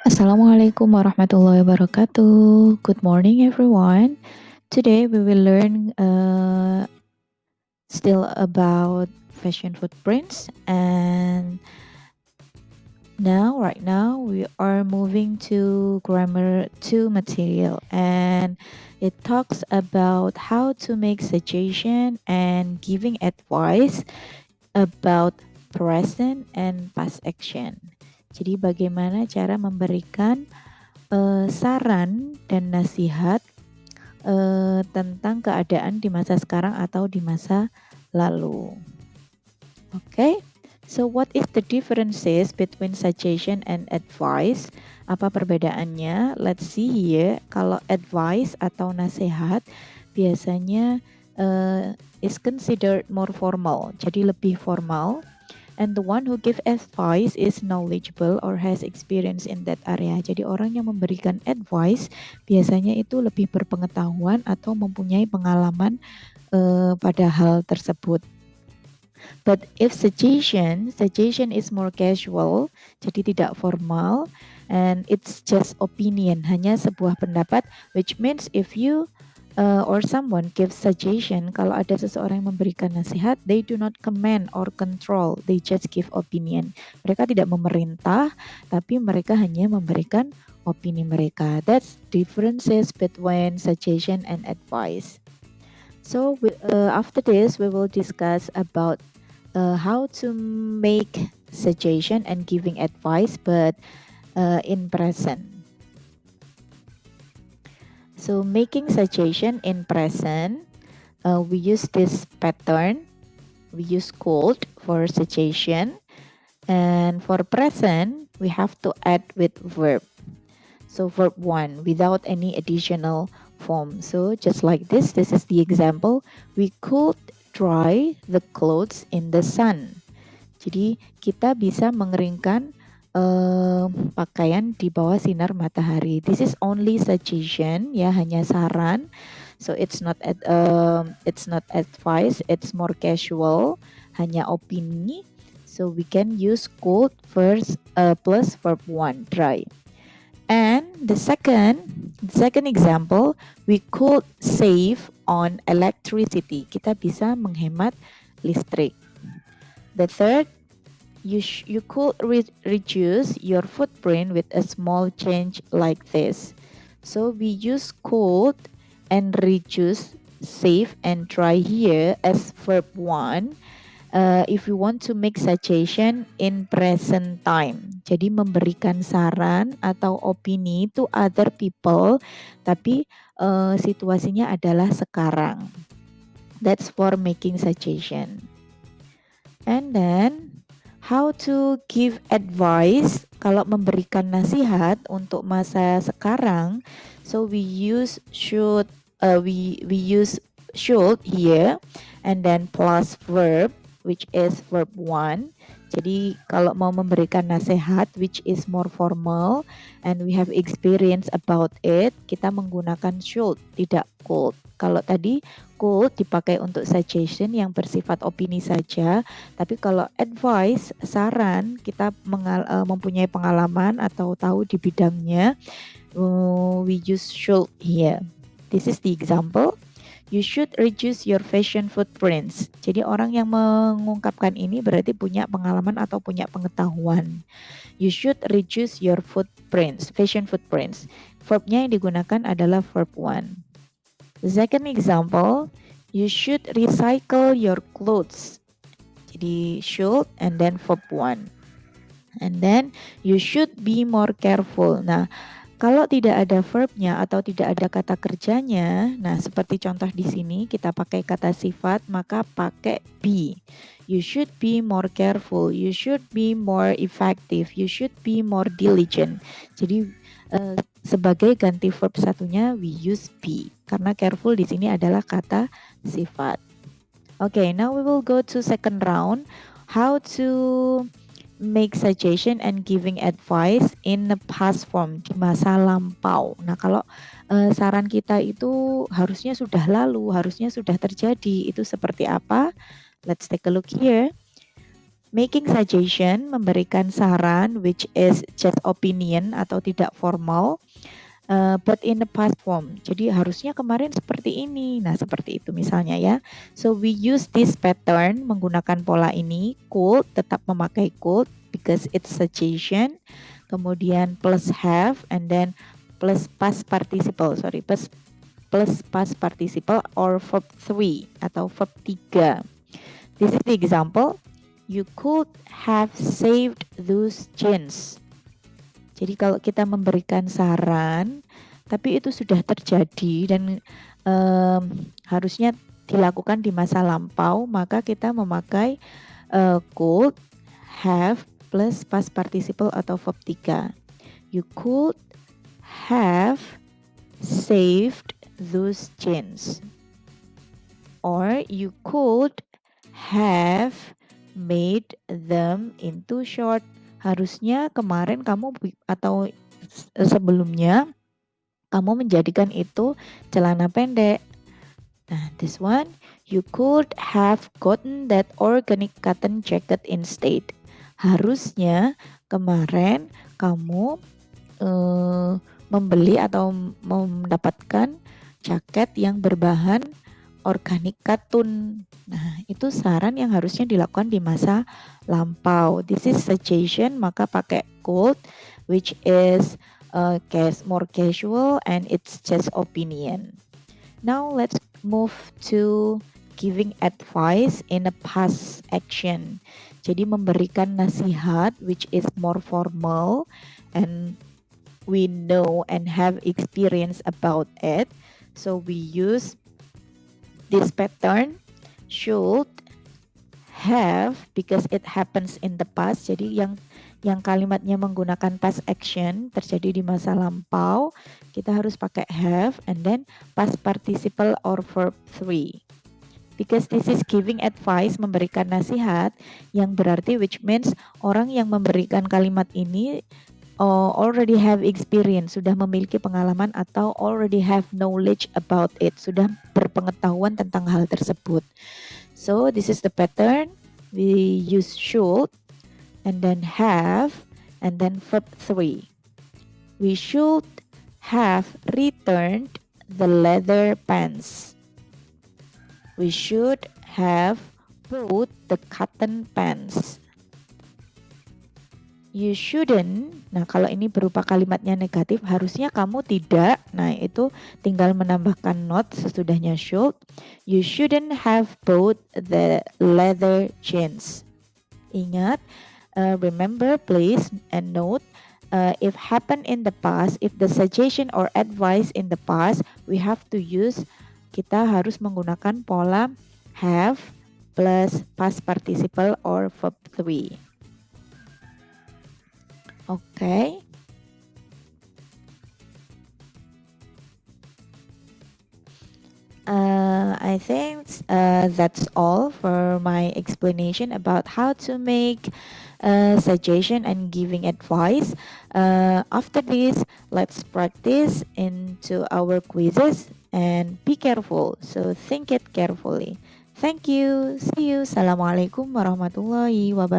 Assalamualaikum warahmatullahi wabarakatuh. Good morning, everyone. Today we will learn still about fashion footprints, and right now, we are moving to grammar 2 material, and it talks about how to make suggestion and giving advice about present and past action. Jadi bagaimana cara memberikan saran dan nasihat tentang keadaan di masa sekarang atau di masa lalu. Okay, so what is the differences between suggestion and advice? Apa perbedaannya? Let's see here. Kalau advice atau nasihat biasanya is considered more formal, jadi lebih formal. And the one who give advice is knowledgeable or has experience in that area. Jadi orang yang memberikan advice biasanya itu lebih berpengetahuan atau mempunyai pengalaman pada hal tersebut. But if suggestion is more casual, jadi tidak formal, and it's just opinion, hanya sebuah pendapat, which means if you or someone gives suggestion, kalau ada seseorang yang memberikan nasihat, they do not command or control, they just give opinion. Mereka tidak memerintah, tapi mereka hanya memberikan opini mereka. That's differences between suggestion and advice. So after this, we will discuss about how to make suggestion and giving advice, but in present. So making suggestion in present, we use this pattern. We use could for suggestion, and for present we have to add with verb. So verb 1 without any additional form. So just like this is the example. We could dry the clothes in the sun. Jadi kita bisa mengeringkan pakaian di bawah sinar matahari. This is only suggestion, ya, hanya saran. So it's not advice, it's more casual, hanya opini. So we can use could first plus verb 1, dry. And the second example, we could save on electricity. Kita bisa menghemat listrik. The third, you could reduce your footprint with a small change like this. So we use could and reduce, save and try here as verb 1 if we want to make suggestion in present time. Jadi memberikan saran atau opini to other people, tapi situasinya adalah sekarang. That's for making suggestion. And then how to give advice, kalau memberikan nasihat untuk masa sekarang. So we use should, we use should here, and then plus verb, which is verb 1. Jadi kalau mau memberikan nasihat which is more formal and we have experience about it, kita menggunakan should, tidak could. Kalau tadi could dipakai untuk suggestion yang bersifat opini saja, tapi kalau advice, saran, kita mempunyai pengalaman atau tahu di bidangnya, we use should here. This is the example. You should reduce your fashion footprints. Jadi orang yang mengungkapkan ini berarti punya pengalaman atau punya pengetahuan. You should reduce your footprints, fashion footprints. Verbnya yang digunakan adalah verb 1. The second example, you should recycle your clothes. Jadi should and then verb 1. And then you should be more careful. Nah, kalau tidak ada verbnya atau tidak ada kata kerjanya, nah seperti contoh di sini kita pakai kata sifat, maka pakai be. You should be more careful, you should be more effective, you should be more diligent. Jadi sebagai ganti verb satunya we use be, karena careful di sini adalah kata sifat. Okay, now we will go to second round. How to make suggestion and giving advice in the past form, di masa lampau. Nah, kalau saran kita itu harusnya sudah lalu, harusnya sudah terjadi, itu seperti apa? Let's take a look here. Making suggestion, memberikan saran, which is just opinion atau tidak formal, but in the past form. Jadi harusnya kemarin seperti ini. Nah, seperti itu misalnya ya. So we use this pattern menggunakan pola ini. Could, tetap memakai could because it's suggestion. Kemudian plus have and then plus past participle. Sorry, plus past participle or verb 3 atau verb 3. This is the example. You could have saved those jeans. Jadi kalau kita memberikan saran, tapi itu sudah terjadi dan harusnya dilakukan di masa lampau, maka kita memakai could, have plus past participle atau verb 3. You could have saved those jeans. Or you could have made them into short. Harusnya kemarin kamu atau sebelumnya kamu menjadikan itu celana pendek. Nah, this one, you could have gotten that organic cotton jacket instead. Harusnya kemarin kamu membeli atau mendapatkan jaket yang berbahan organik katun. Nah, itu saran yang harusnya dilakukan di masa lampau. This is suggestion, maka pakai could, which is more casual and it's just opinion. Now let's move to giving advice in a past action. Jadi memberikan nasihat, which is more formal and we know and have experience about it. So we use this pattern should, have, because it happens in the past. Jadi yang kalimatnya menggunakan past action terjadi di masa lampau, kita harus pakai have and then past participle or verb 3. Because this is giving advice, memberikan nasihat, yang berarti which means orang yang memberikan kalimat ini already have experience, sudah memiliki pengalaman atau already have knowledge about it, sudah berpengetahuan tentang hal tersebut. So this is the pattern. We use should and then have and then verb 3. We should have returned the leather pants. We should have bought the cotton pants. You shouldn't. Nah, kalau ini berupa kalimatnya negatif, harusnya kamu tidak. Nah, itu tinggal menambahkan not sesudahnya should. You shouldn't have bought the leather jeans. Ingat, remember please and note, if happen in the past, if the suggestion or advice in the past, we have to use, kita harus menggunakan pola have plus past participle or verb 3. Okay. I think that's all for my explanation about how to make suggestion and giving advice. After this, let's practice into our quizzes and be careful. So think it carefully. Thank you. See you. Assalamualaikum warahmatullahi wabarakatuh.